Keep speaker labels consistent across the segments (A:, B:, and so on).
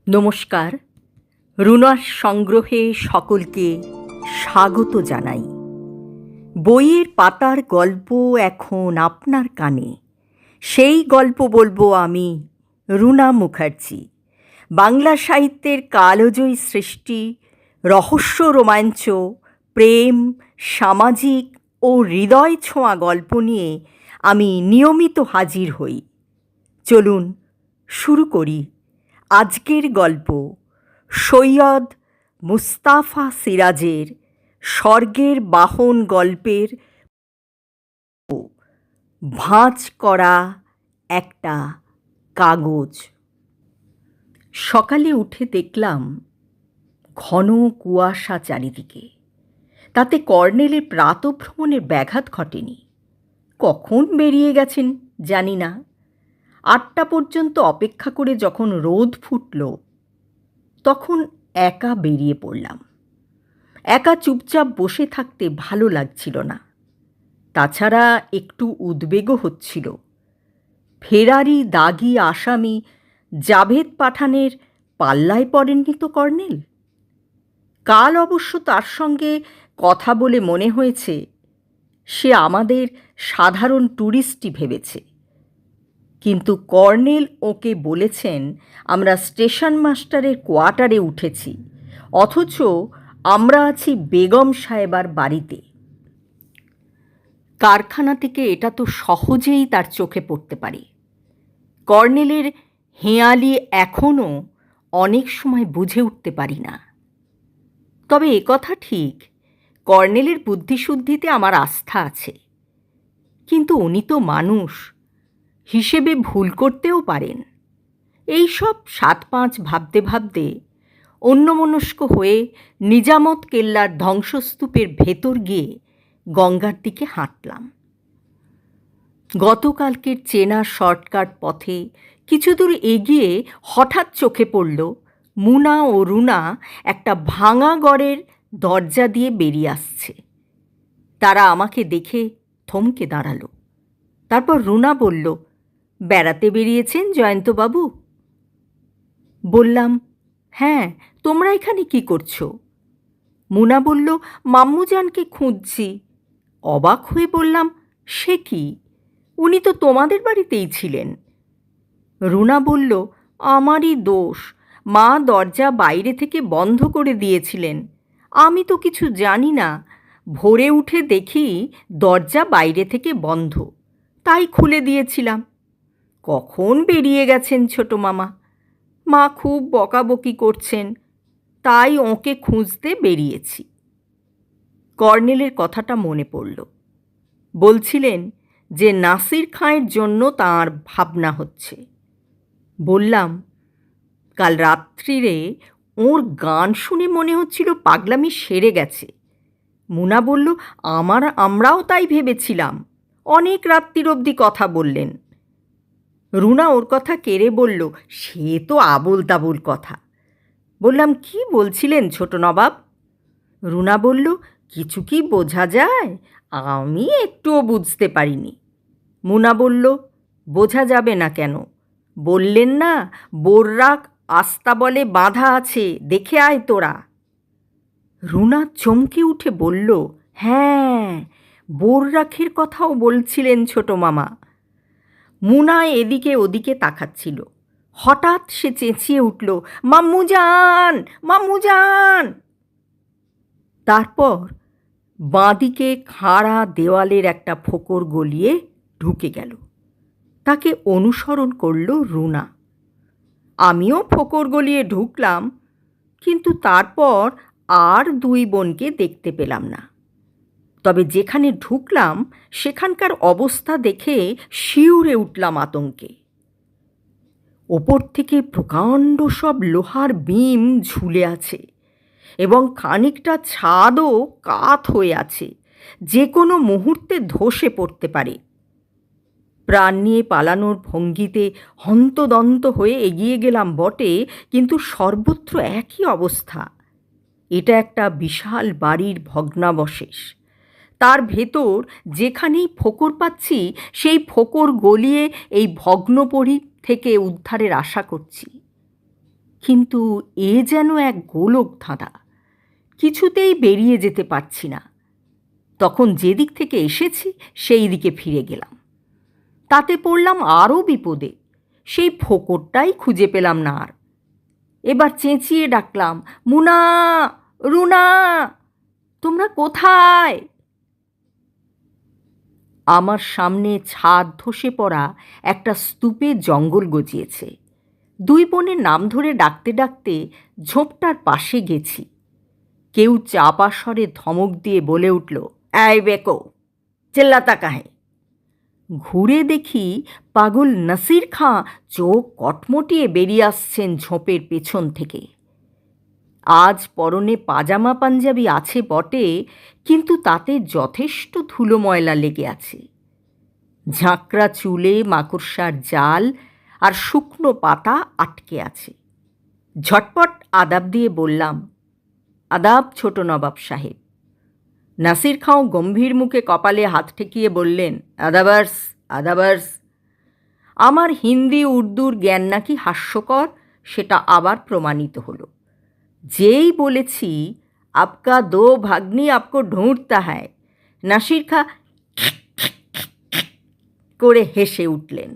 A: নমস্কার। রুনার সংগ্রহে সকলকে স্বাগত জানাই। বইয়ের পাতার গল্প এখন আপনার কানে। সেই গল্প বলবো আমি, রুনা মুখার্জি। বাংলা সাহিত্যের কালজয়ী সৃষ্টি, রহস্য, রোমাঞ্চ, প্রেম, সামাজিক ও হৃদয় ছোঁয়া গল্প নিয়ে আমি নিয়মিত হাজির হই। চলুন শুরু করি আজকের গল্প। সৈয়দ মুস্তাফা সিরাজের স্বর্গের বাহন গল্পের ভাঁজ করা একটা কাগজ। সকালে উঠে দেখলাম ঘন কুয়াশা চারিদিকে। তাতে কর্নেলের প্রাতঃভ্রমণের ব্যাঘাত ঘটেনি। কখন বেরিয়ে গেছেন জানি না। 8টা পর্যন্ত অপেক্ষা করে যখন রোদ ফুটল, তখন একা বেরিয়ে পড়লাম। একা চুপচাপ বসে থাকতে ভালো লাগছিল না। তাছাড়া একটু উদ্বেগও হচ্ছিল। ফেরারি দাগি আসামি জাভেদ পাঠানের পাল্লায় পড়েননি তো কর্নেল? কাল অবশ্য তার সঙ্গে কথা বলে মনে হয়েছে সে আমাদের সাধারণ ট্যুরিস্টই ভেবেছে। কিন্তু কর্নেল ওকে বলেছেন আমরা স্টেশন মাস্টারের কোয়ার্টারে উঠেছি, অথচ আমরা আছি বেগম সাহেবার বাড়িতে। কারখানা থেকে এটা তো সহজেই তার চোখে পড়তে পারে। কর্নেলের হেঁয়ালি এখনও অনেক সময় বুঝে উঠতে পারি না। তবে একথা ঠিক, কর্নেলের বুদ্ধিশুদ্ধিতে আমার আস্থা আছে। কিন্তু উনি তো মানুষ, হিসেবে ভুল করতেও পারেন। এই সব 7-5 ভাবতে ভাবতে অন্যমনস্ক হয়ে নিজামত কেল্লার ধ্বংসস্তূপের ভেতর গিয়ে গঙ্গার দিকে হাঁটলাম। গতকালকের চেনা শর্টকাট পথে কিছু দূর এগিয়ে হঠাৎ চোখে পড়ল মুনা ও রুনা একটা ভাঙা ঘরের দরজা দিয়ে বেরিয়ে আসছে। তারা আমাকে দেখে থমকে দাঁড়ালো। তারপর রুনা বলল, বেড়াতে বেরিয়েছেন জয়ন্তবাবু? বললাম, হ্যাঁ, তোমরা এখানে কি করছো? মুনা বলল, মাম্মুজানকে খুঁজছি। অবাক হয়ে বললাম, সে কি? উনি তো তোমাদের বাড়িতেই ছিলেন। রুনা বলল, আমারই দোষ, মা দরজা বাইরে থেকে বন্ধ করে দিয়েছিলেন। আমি তো কিছু জানি না। ভোরে উঠে দেখি দরজা বাইরে থেকে বন্ধ, তাই খুলে দিয়েছিলাম। কখন বেরিয়ে গেছেন ছোটো মামা। মা খুব বকাবকি করছেন, তাই ওকে খুঁজতে বেরিয়েছি। কর্নেলের কথাটা মনে পড়ল। বলছিলেন যে নাসির খাঁয়ের জন্য তাঁর ভাবনা হচ্ছে। বললাম, কাল রাত্রিরে ওর গান শুনে মনে হচ্ছিল পাগলামি সেরে গেছে। মুনা বলল, আমরাও তাই ভেবেছিলাম। অনেক রাত্রির অবধি কথা বললেন। রুনা ওর কথা কেড়ে বলল, সে তো আবোল তাবোল কথা। বললাম, কি বলছিলেন ছোট নবাব? রুনা বলল, কিছু কি বোঝা যায়? আমি একটুও বুঝতে পারিনি। মুনা বলল, বোঝা যাবে না কেন? বললেন না বোর্রাক আস্তাবলে বাঁধা আছে, দেখে আয় তোরা। রুনা চমকে উঠে বলল, হ্যাঁ, বোর্রাকের কথাও বলছিলেন ছোটো মামা। মুনা এদিকে ওদিকে তাকাচ্ছিল। হঠাৎ সে চেঁচিয়ে উঠল, মাম্মুজান, মাম্মুজান। তারপর বাঁদিকে খাড়া দেওয়ালের একটা ফোকর গলিয়ে ঢুকে গেল। তাকে অনুসরণ করল রুনা। আমিও ফোকর গলিয়ে ঢুকলাম, কিন্তু তারপর আর দুই বোনকে দেখতে পেলাম না। তবে যেখানে ঢুকলাম সেখানকার অবস্থা দেখে শিউরে উঠলাম আতঙ্কে। ওপর থেকে প্রকাণ্ড সব লোহার বিম ঝুলে আছে এবং খানিকটা ছাদও কাত হয়ে আছে, যে কোনো মুহূর্তে ধসে পড়তে পারে। প্রাণ নিয়ে পালানোর ভঙ্গিতে হন্তদন্ত হয়ে এগিয়ে গেলাম বটে, কিন্তু সর্বত্র একই অবস্থা। এটা একটা বিশাল বাড়ির ভগ্নাবশেষ। তার ভেতর যেখানেই ফোকর পাচ্ছি সেই ফোকর গলিয়ে এই ভগ্নপরি থেকে উদ্ধারের আশা করছি। কিন্তু এ যেন এক গোলক ধাঁধা, কিছুতেই বেরিয়ে যেতে পারছি না। তখন যেদিক থেকে এসেছি সেই দিকে ফিরে গেলাম। তাতে পড়লাম আরও বিপদে, সেই ফোকরটাই খুঁজে পেলাম না আর। এবার চেঁচিয়ে ডাকলাম, মুনা, রুনা, তোমরা কোথায়? আমার সামনে ছাদ ধসে পড়া একটা স্তূপে জঙ্গল গজিয়েছে। দুই বোনের নাম ধরে ডাকতে ডাকতে ঝোপটার পাশে গেছি। কেউ চাপা স্বরে ধমক দিয়ে বলে উঠল, এই বেকো, চেল্লাতা কাহে? ঘুরে দেখি পাগল নাসির খাঁ চোখ কটমটিয়ে বেরিয়ে আসছেন ঝোপের পেছন থেকে। আজ পরনে পাজামা পাঞ্জাবি আছে বটে, কিন্তু তাতে যথেষ্ট ধুলো ময়লা লেগে আছে। ঝাঁকড়া চুলে মাকড়সার জাল আর শুকনো পাতা আটকে আছে। ঝটপট আদাব দিয়ে বললাম, আদাব ছোট নবাব সাহেব। নাসির খাঁ গম্ভীর মুখে কপালে হাত ঠেকিয়ে বললেন, আদাবার্স, আদাবার্স। আমার হিন্দি উর্দুর জ্ঞান নাকি হাস্যকর, সেটা আবার প্রমাণিত হলো। যেই বলেছি আপকা দো ভাগ্নি আপকো ঢুঁড়তা হ্যায়, নাসির খাঁ করে হেসে উঠলেন।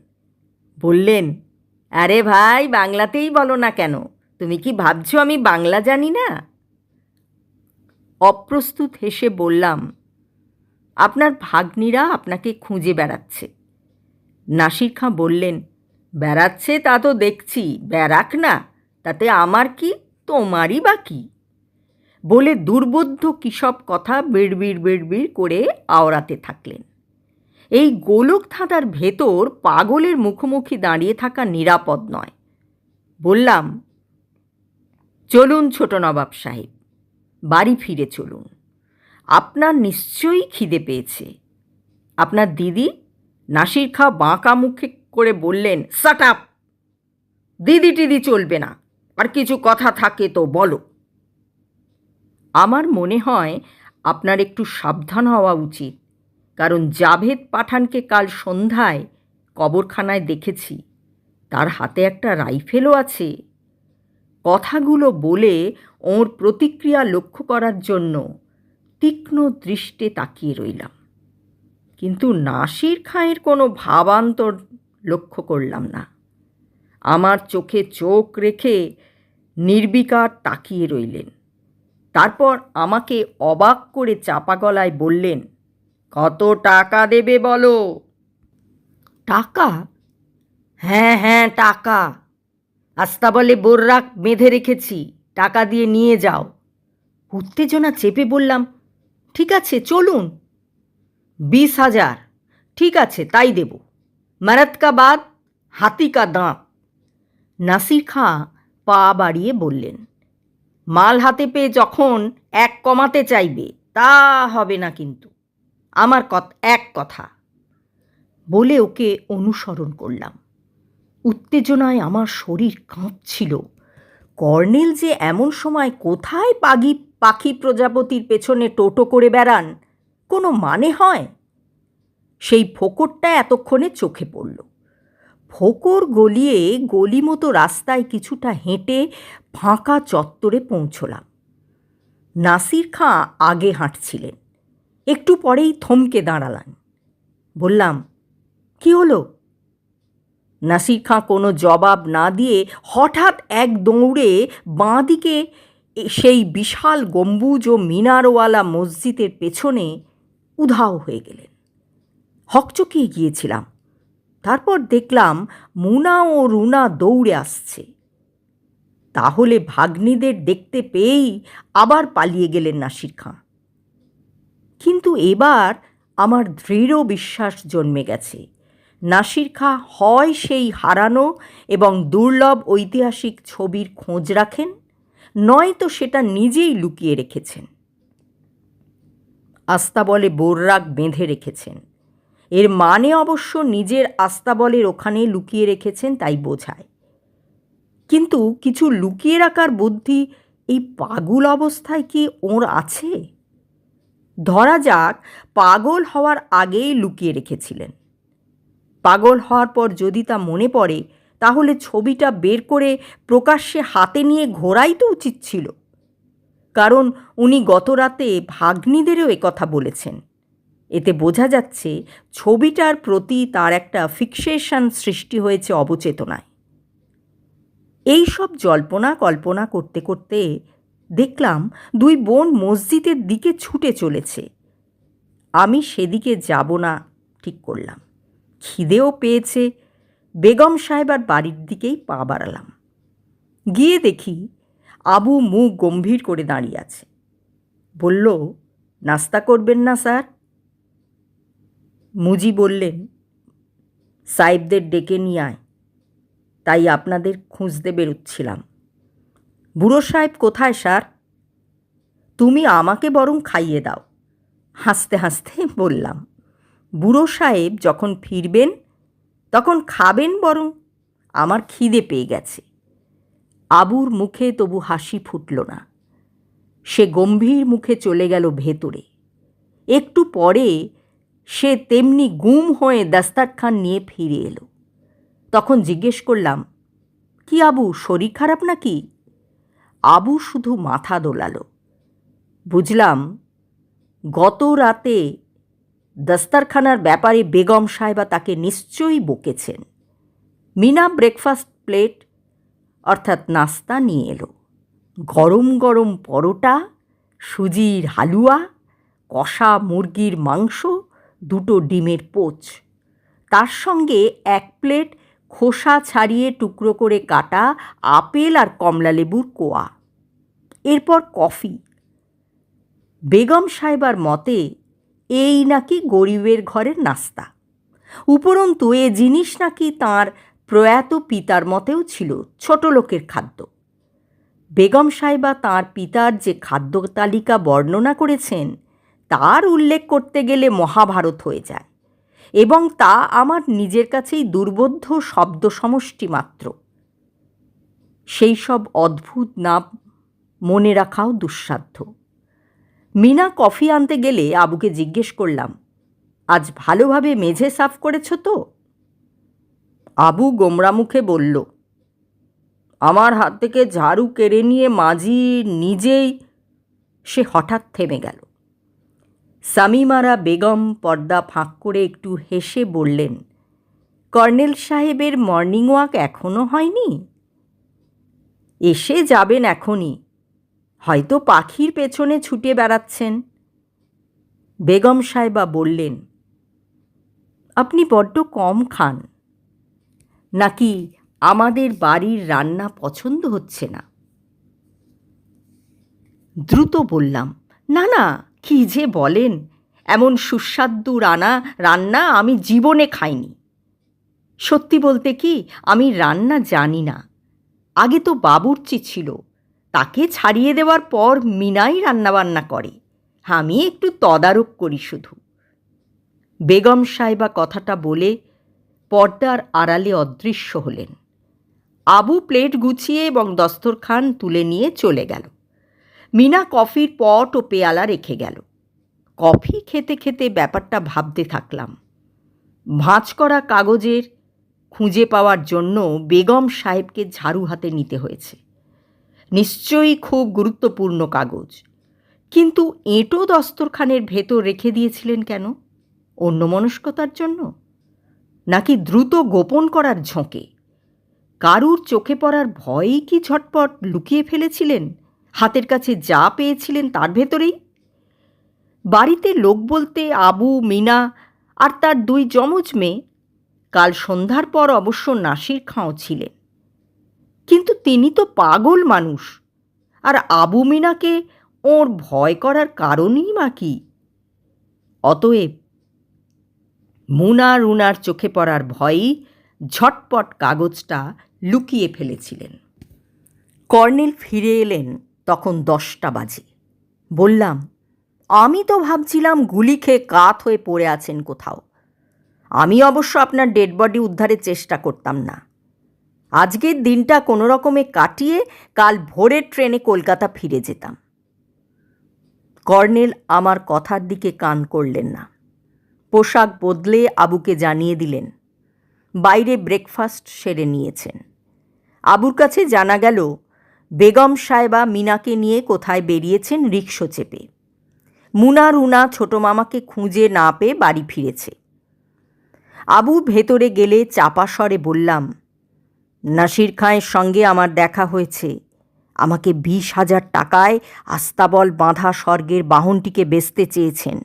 A: বললেন, আরে ভাই, বাংলাতেই বলো না কেন? তুমি কি ভাবছো আমি বাংলা জানি না? অপ্রস্তুত হেসে বললাম, আপনার ভাগ্নিরা আপনাকে খুঁজে বেড়াচ্ছে। নাসির খাঁ বললেন, বেড়াচ্ছে তা তো দেখছি, বেড়াক না, তাতে আমার কি, তোমারই বা কি? বলে দুর্বোধ্য কী সব কথা বিড়বিড় বিড়বিড় করে আওড়াতে থাকলেন। এই গোলক ধাঁধার ভেতর পাগলের মুখোমুখি দাঁড়িয়ে থাকা নিরাপদ নয়। বললাম, চলুন ছোট নবাব সাহেব, বাড়ি ফিরে চলুন। আপনার নিশ্চয়ই খিদে পেয়েছে। আপনার দিদি? নাসির খাঁ বাঁকা মুখে করে বললেন, শাট আপ! দিদি টিদি চলবে না, আর কিছু কথা থাকে তো বলো। আমার মনে হয় আপনার একটু সাবধান হওয়া উচিত, কারণ জাভেদ পাঠানকে কাল সন্ধ্যায় কবরখানায় দেখেছি, তার হাতে একটা রাইফেলও আছে। কথাগুলো বলে ওর প্রতিক্রিয়া লক্ষ্য করার জন্য তীক্ষ্ণ দৃষ্টে তাকিয়ে রইলাম, কিন্তু নাসির খাঁয়ের কোনো ভাবান্তর লক্ষ্য করলাম না। আমার চোখে চোখ রেখে নির্বিকার তাকিয়ে রইলেন। তারপর আমাকে অবাক করে চাপা গলায় বললেন, কত টাকা দেবে বলো? টাকা? হ্যাঁ হ্যাঁ, টাকা। আস্তাবলে বোর্রাক বেঁধে রেখেছি, টাকা দিয়ে নিয়ে যাও। উত্তেজনা চেপে বললাম, ঠিক আছে চলুন। 20,000। ঠিক আছে, তাই দেব। মেরত কা বাদ হাতি কা দাঁত। নাসির খাঁ পা বাড়িয়ে বললেন, মাল হাতে পেয়ে যখন এক কমাতে চাইবে তা হবে না কিন্তু। আমার এক কথা। বলে ওকে অনুসরণ করলাম। উত্তেজনায় আমার শরীর কাঁপছিল। কর্নেল যে এমন সময় কোথায় পাখি প্রজাপতির পেছনে টোটো করে বেড়ান, কোনো মানে হয়? সেই ফোকরটা এতক্ষণে চোখে পড়ল। ফোকর গলিয়ে গলি মতো রাস্তায় কিছুটা হেঁটে ফাঁকা চত্বরে পৌঁছলাম। নাসির খাঁ আগে হাঁটছিলেন। একটু পরেই থমকে দাঁড়ালেন। বললাম, কি হলো? নাসির খাঁ কোনো জবাব না দিয়ে হঠাৎ এক দৌড়ে বাঁ দিকে সেই বিশাল গম্বুজ ও মিনারওয়ালা মসজিদের পেছনে উধাও হয়ে গেলেন। হকচকিয়ে গিয়েছিলাম। তারপর দেখলাম মুনা ও রুনা দৌড়ে আসছে। তাহলে ভাগ্নিদের দেখতে পেয়েই আবার পালিয়ে গেলেন নাসির খাঁ। কিন্তু এবার আমার দৃঢ় বিশ্বাস জন্মে গেছে, নাসির খাঁ হয় সেই হারানো এবং দুর্লভ ঐতিহাসিক ছবির খোঁজ রাখেন, নয়তো সেটা নিজেই লুকিয়ে রেখেছেন, আস্তাবলে বোর্রাক বেঁধে রেখেছেন। এর মানে অবশ্য নিজের আস্তাবলের ওখানে লুকিয়ে রেখেছেন তাই বোঝায়। কিন্তু কিছু লুকিয়ে রাখার বুদ্ধি এই পাগল অবস্থায় কি ওর আছে? ধরা যাক পাগল হওয়ার আগেই লুকিয়ে রেখেছিলেন। পাগল হওয়ার পর যদি তা মনে পড়ে, তাহলে ছবিটা বের করে প্রকাশ্যে হাতে নিয়ে ঘোরাই তো উচিত ছিল, কারণ উনি গত রাতে ভাগ্নিদেরও একথা বলেছেন। এতে বোঝা যাচ্ছে ছবিটার প্রতি তার একটা ফিক্সেশন সৃষ্টি হয়েছে অবচেতনায়। এই সব জল্পনা কল্পনা করতে করতে দেখলাম দুই বোন মসজিদের দিকে ছুটে চলেছে। আমি সেদিকে যাব না ঠিক করলাম। খিদেও পেয়েছে। বেগম সাহেবার বাড়ির দিকেই পা বাড়ালাম। গিয়ে দেখি আবু মুখ গম্ভীর করে দাঁড়িয়ে আছে। বলল, নাস্তা করবেন না স্যার? মুজি বললেন, সাহেবদের ডেকে নিয়ে আয়, তাই আপনাদের খুঁজতে বেরোচ্ছিলাম। বুড়ো সাহেব কোথায় স্যার? তুমি আমাকে বরং খাইয়ে দাও, হাসতে হাসতে বললাম। বুড়ো সাহেব যখন ফিরবেন তখন খাবেন বরং, আমার খিদে পেয়ে গেছে। আবুর মুখে তবু হাসি ফুটল না। সে গম্ভীর মুখে চলে গেল ভেতরে। একটু পরে সে তেমনি গুম হয়ে দস্তরখান নিয়ে ফিরে এলো। তখন জিজ্ঞেস করলাম, কি আবু, শরীর খারাপ নাকি? আবু শুধু মাথা দোলালো। বুঝলাম গত রাতে দস্তরখানার ব্যাপারে বেগম সাহেবা তাকে নিশ্চয়ই বকেছেন। মিনা ব্রেকফাস্ট প্লেট অর্থাৎ নাস্তা নিয়ে এলো। গরম গরম পরোটা, সুজির হালুয়া, কষা মুরগির মাংস, দুটো ডিমের পোচ, তার সঙ্গে এক প্লেট খোসা ছাড়িয়ে টুকরো করে কাটা আপেল আর কমলালেবুর কোয়া। এরপর কফি। বেগম সাহেবার মতে এই নাকি গরিবের ঘরের নাস্তা। উপরন্তু এ জিনিস নাকি তাঁর প্রয়াত পিতার মতেও ছিল ছোট লোকের খাদ্য। বেগম সাহেবা তাঁর পিতার যে খাদ্য তালিকা বর্ণনা করেছেন তার উল্লেখ করতে গেলে মহাভারত হয়ে যায়, এবং তা আমার নিজের কাছেই দুর্বোধ্য শব্দ সমষ্টি মাত্র। সেই সব অদ্ভুত নাম মনে রাখাও দুঃসাধ্য। মিনা কফি আনতে গেলে আবুকে জিজ্ঞেস করলাম, আজ ভালোভাবে মেঝে সাফ করেছ তো? আবু গোমরা মুখে বলল, আমার হাত থেকে ঝাড়ু কেড়ে নিয়ে মাঝি নিজেই। সে হঠাৎ থেমে গেল। সামিমারা বেগম পর্দা ফাঁক করে একটু হেসে বললেন, কর্নেল সাহেবের মর্নিং ওয়াক এখনো হয়নি? এসে যাবেন এখনই, হয়তো পাখির পেছনে ছুটে বেড়াচ্ছেন। বেগম সাহেবা বললেন, আপনি বড্ড কম খান, নাকি আমাদের বাড়ির রান্না পছন্দ হচ্ছে না? দ্রুত বললাম, না না, কি যে বলেন, এমন সুস্বাদু রান্না আমি জীবনে খাইনি। সত্যি বলতে কি, আমি রান্না জানি না। আগে তো বাবুর্চি ছিল, তাকে ছাড়িয়ে দেওয়ার পর মিনাই রান্নাবান্না করে, আমি একটু তদারক করি শুধু। বেগম সাহেবা কথাটা বলে পর্দার আড়ালে অদৃশ্য হলেন। আবু প্লেট গুছিয়ে এবং দস্তরখান তুলে নিয়ে চলে গেল। মিনা কফির পট ও পেয়ালা রেখে গেল। কফি খেতে খেতে ব্যাপারটা ভাবতে থাকলাম। ভাঁজ করা কাগজের খুঁজে পাওয়ার জন্য বেগম সাহেবকে ঝাড়ু হাতে নিতে হয়েছে। নিশ্চয়ই খুব গুরুত্বপূর্ণ কাগজ, কিন্তু এঁটো দস্তরখানের ভেতর রেখে দিয়েছিলেন কেন? অন্যমনস্কতার জন্য, নাকি দ্রুত গোপন করার ঝোঁকে? কারুর চোখে পড়ার ভয়েই কি ঝটপট লুকিয়ে ফেলেছিলেন হাতের কাছে যা পেয়েছিলেন তার ভেতরেই? বাড়িতে লোক বলতে আবু, মিনা আর তার দুই যমজ মেয়ে। কাল সন্ধ্যার পর অবশ্য নাসির খাঁও ছিলেন, কিন্তু তিনি তো পাগল মানুষ, আর আবু মিনাকে ওর ভয় করার কারণই বা কি? অতএব মুনা রুনার চোখে পড়ার ভয়েই ঝটপট কাগজটা লুকিয়ে ফেলেছিলেন। কর্নেল ফিরে এলেন তখন 10টা বাজে। বললাম, আমি তো ভাবছিলাম গুলি খেয়ে কাত হয়ে পড়ে আছেন কোথাও। আমি অবশ্য আপনার ডেড বডি উদ্ধারের চেষ্টা করতাম না। আজকের দিনটা কোনো রকমে কাটিয়ে কাল ভোরের ট্রেনে কলকাতা ফিরে যেতাম। কর্নেল আমার কথার দিকে কান করলেন না। পোশাক বদলে আবুকে জানিয়ে দিলেন, বাইরে ব্রেকফাস্ট সেরে নিয়েছেন। আবুর কাছে জানা গেল বেগম সাহেবা মিনাকে নিয়ে কোথায় বেরিয়েছেন রিকশো চেপে। মুনা রুনা ছোটো মামাকে খুঁজে না পেয়ে বাড়ি ফিরেছে। আবু ভেতরে গেলে চাপা স্বরে বললাম, নাসির খাঁয়ের সঙ্গে আমার দেখা হয়েছে। আমাকে 20,000 টাকায় আস্তাবল বাঁধা স্বর্গের বাহনটিকে বেচতে চেয়েছেন।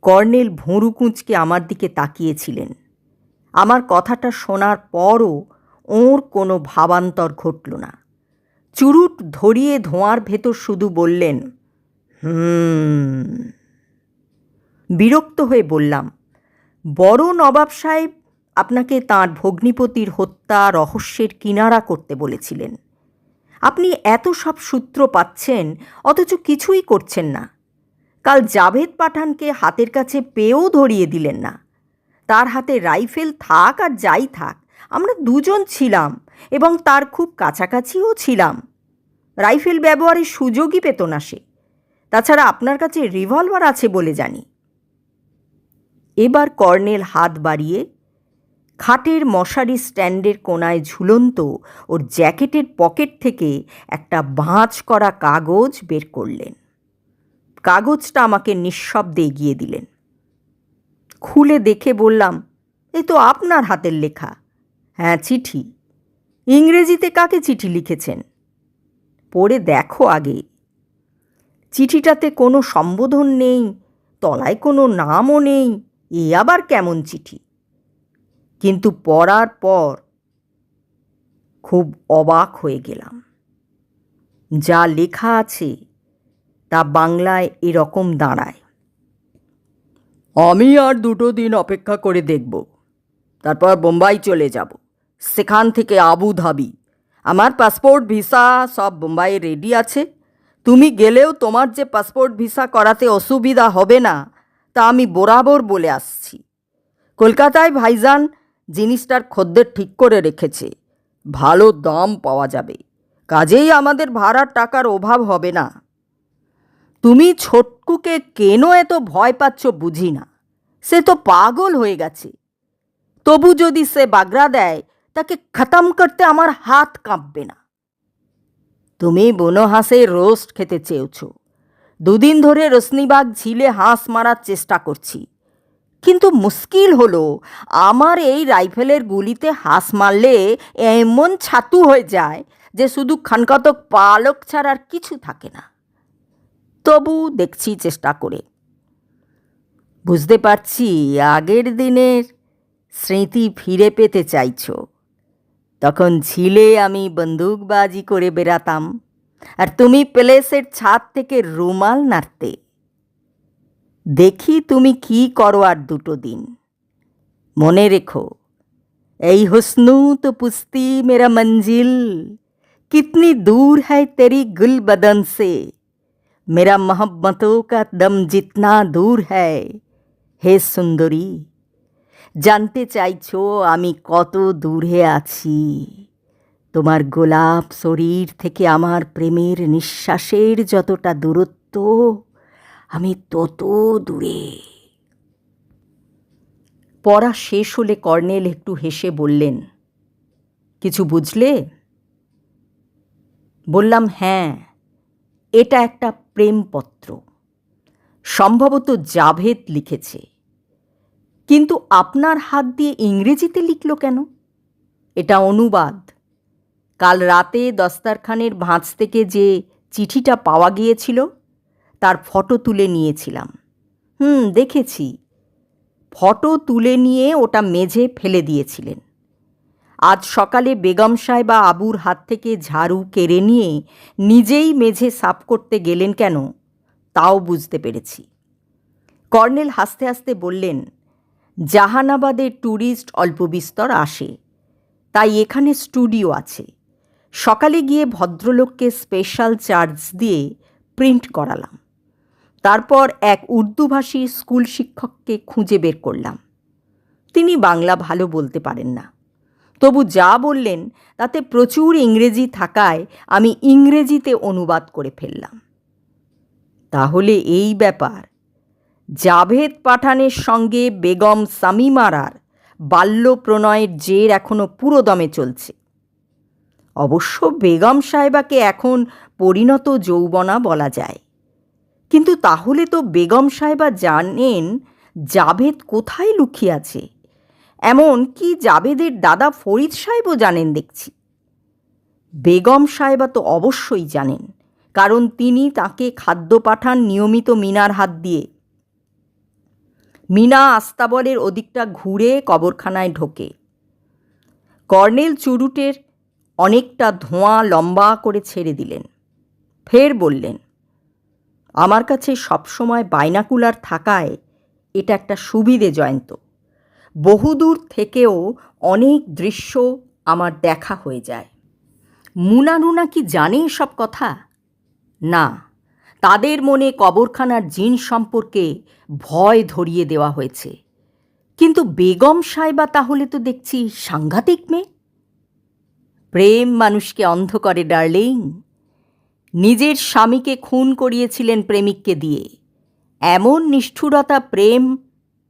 A: কর্নেল ভুরু কুঁচকে আমার দিকে তাকিয়েছিলেন। আমার কথাটা শোনার পরও ওর কোনো ভাবান্তর ঘটল না। চুরুট ধরিয়ে ধোঁয়ার ভেতর শুধু বললেন, বিরক্ত হয়ে বললাম, বড় নবাব সাহেব আপনাকে তাঁর ভগ্নিপতির হত্যা রহস্যের কিনারা করতে বলেছিলেন। আপনি এত সব সূত্র পাচ্ছেন অথচ কিছুই করছেন না। কাল জাভেদ পাঠানকে হাতের কাছে পেয়েও ধরিয়ে দিলেন না। তার হাতে রাইফেল থাক আর যাই থাক, আমরা দুজন ছিলাম এবং তার খুব কাছাকাছিও ছিলাম। রাইফেল ব্যবহারের সুযোগই পেত না সে। তাছাড়া আপনার কাছে রিভলভার আছে বলে জানি। এবার কর্নেল হাত বাড়িয়ে খাটের মশারি স্ট্যান্ডের কোণায় ঝুলন্ত ওর জ্যাকেটের পকেট থেকে একটা ভাঁজ করা কাগজ বের করলেন। কাগজটা আমাকে নিঃশব্দে এগিয়ে দিলেন। খুলে দেখে বললাম, এ তো আপনার হাতের লেখা। হ্যাঁ, চিঠি। ইংরেজিতে কাকে চিঠি লিখেছেন? পড়ে দেখো আগে। চিঠিটাতে কোনো সম্বোধন নেই, তলায় কোনো নামও নেই। এ আবার কেমন চিঠি? কিন্তু পড়ার পর খুব অবাক হয়ে গেলাম। যা লেখা আছে তা বাংলায় এরকম দাঁড়ায়, আমি আর 2 দিন অপেক্ষা করে দেখব, তারপর বোম্বাই চলে যাব, সেখান থেকে আবু ধাবি। আমার পাসপোর্ট ভিসা সব বোম্বাইয়ে রেডি আছে। তুমি গেলেও তোমার যে পাসপোর্ট ভিসা করাতে অসুবিধা হবে না তা আমি বরাবর বলে আসছি। কলকাতায় ভাইজান জিনিসটার খদ্দের ঠিক করে রেখেছে, ভালো দাম পাওয়া যাবে, কাজেই আমাদের ভাড়ার টাকার অভাব হবে না। তুমি ছোটকুকে কেন এত ভয় পাচ্ছ বুঝি না। সে তো পাগল হয়ে গেছে। তবু যদি সে বাগড়া দেয় তাকে খতম করতে আমার হাত কাঁপবে না। তুমি বুনো হাঁসের রোস্ট খেতে চেয়েছ। 2 দিন ধরে রসনিবাগ ঝিলে হাঁস মারার চেষ্টা করছি, কিন্তু মুশকিল হলো আমার এই রাইফেলের গুলিতে হাঁস মারলে এমন ছাতু হয়ে যায় যে শুধু খানকতক পালক ছাড়া আর কিছু থাকে না। তবু দেখছি চেষ্টা করে। বুঝতে পারছি আগের দিনের স্মৃতি ফিরে পেতে চাইছ। তখন ঝিলে আমি বন্দুকবাজি করে বেড়াতাম আর তুমি প্যালেসের ছাদ থেকে রুমাল নাড়তে। দেখি তুমি কি করো আর 2 দিন। মনে রেখো, এই হুসনু তো পুস্তি মেরা মঞ্জিল, কিতনি দূর है तेरी गुल बदन से, मेरा मोहब्बतों का दम जितना दूर है, হে সুন্দরী। জানতে চাইছো আমি কত দূরে আছি। তোমার গোলাপ শরীর থেকে আমার প্রেমের নিঃশ্বাসের যতটা দূরত্ব, আমি তত দূরে। পড়া শেষ হলে কর্নেল একটু হেসে বললেন, কিছু বুঝলে? বললাম, হ্যাঁ, এটা একটা প্রেমপত্র। সম্ভবত জাভেদ লিখেছে। কিন্তু আপনার হাত দিয়ে ইংরেজিতে লিখল কেন? এটা অনুবাদ। কাল রাতে দস্তারখানের ভাঁজ থেকে যে চিঠিটা পাওয়া গিয়েছিল তার ফটো তুলে নিয়েছিলাম। দেখেছি। ফটো তুলে নিয়ে ওটা মেঝে ফেলে দিয়েছিলেন। আজ সকালে বেগম সাহেবা আবুর হাত থেকে ঝাড়ু কেড়ে নিয়ে নিজেই মেঝে সাফ করতে গেলেন কেন তাও বুঝতে পেরেছি। কর্নেল হাসতে হাসতে বললেন, জাহানাবাদে ট্যুরিস্ট অল্প বিস্তর আসে, তাই এখানে স্টুডিও আছে। সকালে গিয়ে ভদ্রলোককে স্পেশাল চার্জ দিয়ে প্রিন্ট করালাম। তারপর এক উর্দুভাষী স্কুল শিক্ষককে খুঁজে বের করলাম। তিনি বাংলা ভালো বলতে পারেন না, তবু যা বললেন তাতে প্রচুর ইংরেজি থাকায় আমি ইংরেজিতে অনুবাদ করে ফেললাম। তাহলে এই ব্যাপার, জাভেদ পাঠানের সঙ্গে বেগম সামিমারার বাল্য প্রণয়ের জের এখনও পুরোদমে চলছে। অবশ্য বেগম সাহেবাকে এখন পরিণত যৌবনা বলা যায়, কিন্তু তাহলে তো বেগম সাহেবা জানেন জাভেদ কোথায় লুকিয়ে আছে। এমন কি জাভেদের দাদা ফরিদ সাহেবও জানেন দেখছি। বেগম সাহেবা তো অবশ্যই জানেন, কারণ তিনি তাকে খাদ্য পাঠান নিয়মিত মিনার হাত দিয়ে। মিনা আস্তাবলের ওদিকটা ঘুরে কবরখানায় ঢোকে। কর্নেল চুরুটের অনেকটা ধোঁয়া লম্বা করে ছেড়ে দিলেন। ফের বললেন, আমার কাছে সবসময় বাইনাকুলার থাকায় এটা একটা সুবিধে জয়ন্ত। বহুদূর থেকেও অনেক দৃশ্য আমার দেখা হয়ে যায়। মুনা রুনা কি জানে সব কথা? না, তাদের মনে কবরখানার জিন সম্পর্কে ভয় ধরিয়ে দেওয়া হয়েছে। কিন্তু বেগম সাহেবা তাহলে তো দেখছি সাংঘাতিক মেয়ে। প্রেম মানুষকে অন্ধ করে ডার্লিং। নিজের স্বামীকে খুন করিয়েছিলেন প্রেমিককে দিয়ে। এমন নিষ্ঠুরতা প্রেম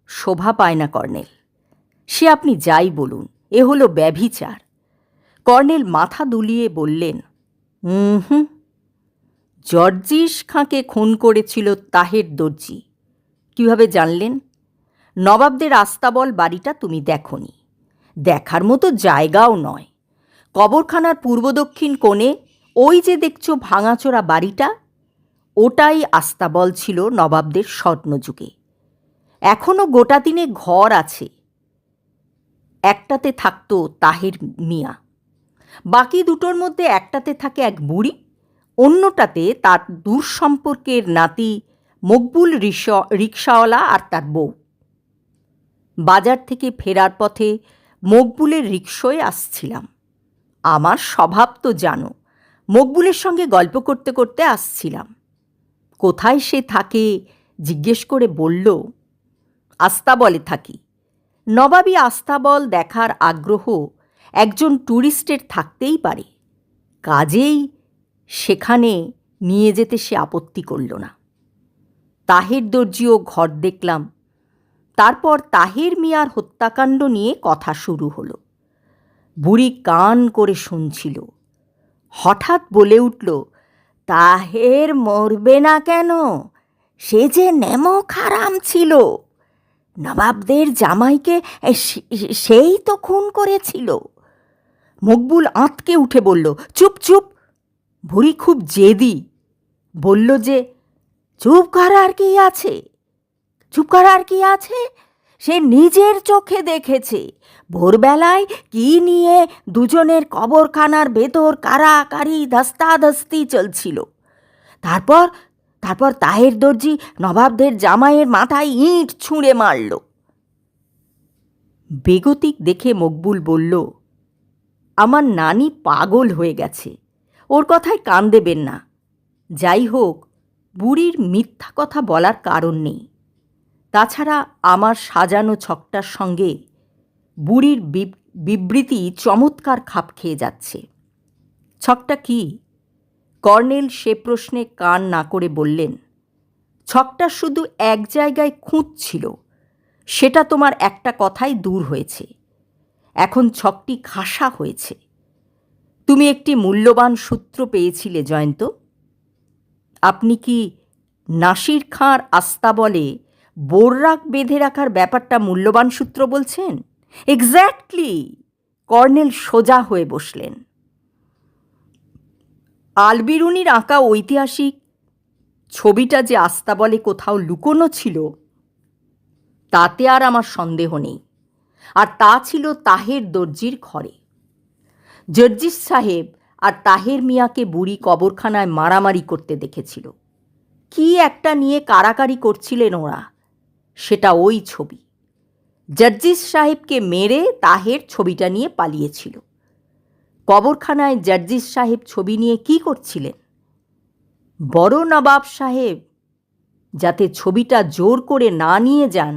A: শোভা পায় না কর্নেল। সে আপনি যাই বলুন, এ হলো ব্যভিচার। কর্নেল মাথা দুলিয়ে বললেন, হুম, জর্জিস খাঁকে খুন করেছিল তাহের দর্জি। কিভাবে জানলেন? নবাবদের আস্তাবল বাড়িটা তুমি দেখনি, দেখার মতো জায়গাও নয়। কবরখানার পূর্ব দক্ষিণ কোণে ওই যে দেখছো ভাঙাচোরা বাড়িটা, ওটাই আস্তাবল ছিল নবাবদের স্বর্ণযুগে। এখনও গোটা দিনে ঘর আছে। একটাতে থাকতো তাহের মিয়া, বাকি দুটোর মধ্যে একটাতে থাকে এক বুড়ি, অন্যটাতে তার দূর সম্পর্কের নাতি মকবুল রিকশাওয়ালা আর তার বউ। বাজার থেকে ফেরার পথে মকবুলের রিকশায় আসছিলাম। আমার স্বভাব তো জানো, মকবুলের সঙ্গে গল্প করতে করতে আসছিলাম। কোথায় সে থাকে জিজ্ঞেস করে বলল, আস্তাবলে থাকি। নবাবী আস্তাবল দেখার আগ্রহ একজন ট্যুরিস্টের থাকতেই পারে, কাজেই সেখানে নিয়ে যেতে সে আপত্তি করল না। তাহের দর্জিও ঘর দেখলাম। তারপর তাহের মিয়ার হত্যাকাণ্ড নিয়ে কথা শুরু হলো। বুড়ি কান করে শুনছিল। হঠাৎ বলে উঠল, তাহের মরবে না কেন? সে যে নেমো খারাম ছিল। নবাবদের জামাইকে সেই তো খুন করেছিল। মকবুল আঁতকে উঠে বলল, চুপ চুপ। বুড়ি খুব জেদি, বলল যে, চুপ করার কি আছে? চুপ করার কি আছে? সে নিজের চোখে দেখেছে ভোরবেলায় কি নিয়ে দুজনের কবরখানার ভেতর কারাকারি ধস্তাধস্তি চলছিল। তারপর তাহের দর্জি নবাবদের জামাইয়ের মাথায় ইঁট ছুঁড়ে মারল। বেগতিক দেখে মকবুল বলল, আমার নানি পাগল হয়ে গেছে, ওর কথায় কান দেবেন না। যাই হোক, বুড়ির মিথ্যা কথা বলার কারণ নেই। তাছাড়া আমার সাজানো ছকটার সঙ্গে বুড়ির বিবৃতি চমৎকার খাপ খেয়ে যাচ্ছে। ছকটা কি? কর্নেল সে প্রশ্নে কান না করে বললেন, ছকটা শুধু এক জায়গায় খুঁত ছিল, সেটা তোমার একটা কথাই দূর হয়েছে। এখন ছকটি খাসা হয়েছে। তুমি একটি মূল্যবান সূত্র পেয়েছিলে জয়ন্ত। আপনি কি নাসির খাঁর আস্তাবলে বোররাক বেঁধে রাখার ব্যাপারটা মূল্যবান সূত্র বলছেন? এক্স্যাক্টলি। কর্নেল সোজা হয়ে বসলেন। আলবিরুনির আঁকা ঐতিহাসিক ছবিটা যে আস্তাবলে কোথাও লুকোনো ছিল, তাতে আর আমার সন্দেহ নেই। আর তা ছিল তাহের দর্জির ঘরে। জর্জিস সাহেব আর তাহের মিয়াকে বুড়ি কবরখানায় মারামারি করতে দেখেছিল। কি একটা নিয়ে কারাকারি করছিলেন ওরা, সেটা ওই ছবি। জর্জিস সাহেবকে মেরে তাহের ছবিটা নিয়ে পালিয়েছিল। কবরখানায় জর্জিস সাহেব ছবি নিয়ে কি করছিলেন? বড় নবাব সাহেব যাতে ছবিটা জোর করে না নিয়ে যান,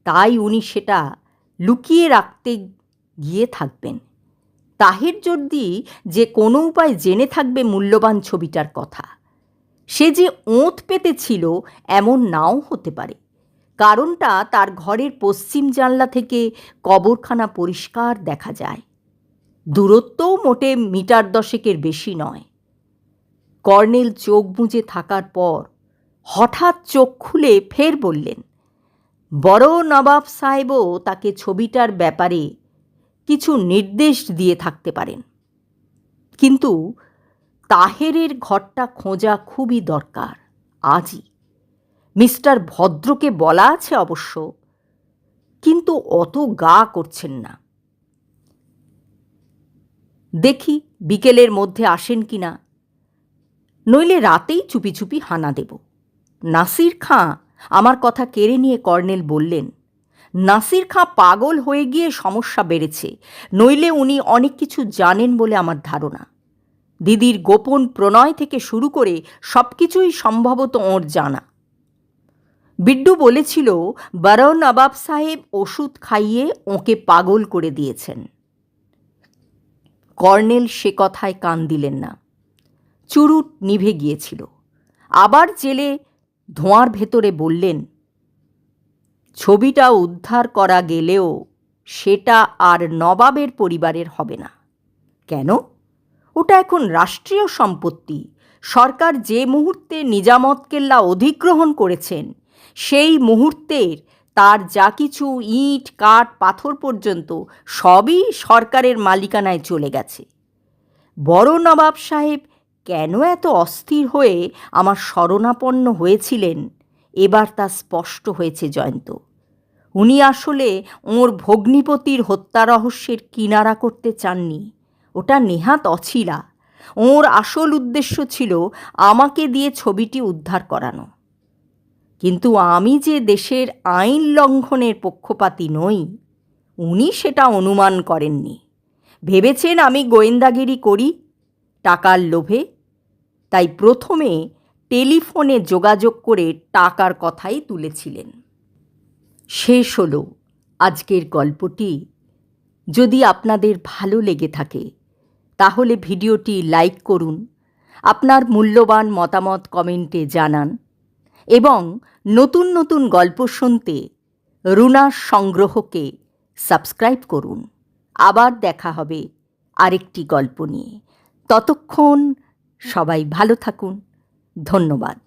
A: তাই উনি সেটা লুকিয়ে রাখতে গিয়ে থাকবেন। তাহের দর্জি যে কোনো উপায় জেনে থাকবে মূল্যবান ছবিটার কথা। সে যে ওঁত পেতে ছিল এমন নাও হতে পারে, কারণটা তার ঘরের পশ্চিম জানলা থেকে কবরখানা পরিষ্কার দেখা যায়। দূরত্বও মোটে মিটার 10 বেশি নয়। কর্নেল চোখ বুজে থাকার পর হঠাৎ চোখ খুলে ফের বললেন, বড় নবাব সাহেবও তাকে ছবিটার ব্যাপারে কিছু নির্দেশ দিয়ে থাকতে পারেন, কিন্তু তাহেরের ঘরটা খোঁজা খুবই দরকার আজই। মিস্টার ভদ্রকে বলা আছে অবশ্য, কিন্তু অত গা করছেন না। দেখি বিকেলের মধ্যে আসেন কি না, নইলে রাতেই চুপি চুপি হানা দেব। নাসির খাঁ আমার কথা কেড়ে নিয়ে কর্নেল বললেন, নাসির খাঁ পাগল হয়ে গিয়ে সমস্যা বেড়েছে, নইলে উনি অনেক কিছু জানেন বলে আমার ধারণা। দিদির গোপন প্রণয় থেকে শুরু করে সব কিছুই সম্ভবত ওর জানা। বিড্ডু বলেছিল বড় নবাব সাহেব ওষুধ খাইয়ে ওকে পাগল করে দিয়েছেন। কর্নেল সে কথায় কান দিলেন না। চুরুট নিভে গিয়েছিল। আবার জেলে ধোঁয়ার ভেতরে বললেন, ছবিটা উদ্ধার করা গেলেও সেটা আর নবাবের পরিবারের হবে না। কেন? ওটা এখন রাষ্ট্রীয় সম্পত্তি। সরকার যে মুহূর্তে নিজামত কেল্লা অধিগ্রহণ করেছেন, সেই মুহূর্তের তার যা কিছু ইট কাঠ পাথর পর্যন্ত সবই সরকারের মালিকানায় চলে গেছে। বড় নবাব সাহেব কেন এত অস্থির হয়ে আমার শরণাপন্ন হয়েছিলেন, এবার তা স্পষ্ট হয়েছে জয়ন্ত। উনি আসলে ওর ভগ্নিপতির হত্যা রহস্যের কিনারা করতে চাননি। ওটা নেহাত অছিলা। ওর আসল উদ্দেশ্য ছিল আমাকে দিয়ে ছবিটি উদ্ধার করানো। কিন্তু আমি যে দেশের আইন লঙ্ঘনের পক্ষপাতী নই, উনি সেটা অনুমান করেননি। ভেবেছেন আমি গোয়েন্দাগিরি করি টাকার লোভে, তাই প্রথমে টেলিফোনে যোগাযোগ করে টাকার কথাই তুলেছিলেন। শেষ হলো আজকের গল্পটি। যদি আপনাদের ভালো লেগে থাকে তাহলে ভিডিওটি লাইক করুন, আপনার মূল্যবান মতামত কমেন্টে জানান এবং নতুন নতুন গল্প শুনতে রুনার সংগ্রহকে সাবস্ক্রাইব করুন। আবার দেখা হবে আরেকটি গল্প নিয়ে। ততক্ষণ সবাই ভালো থাকুন। ধন্যবাদ।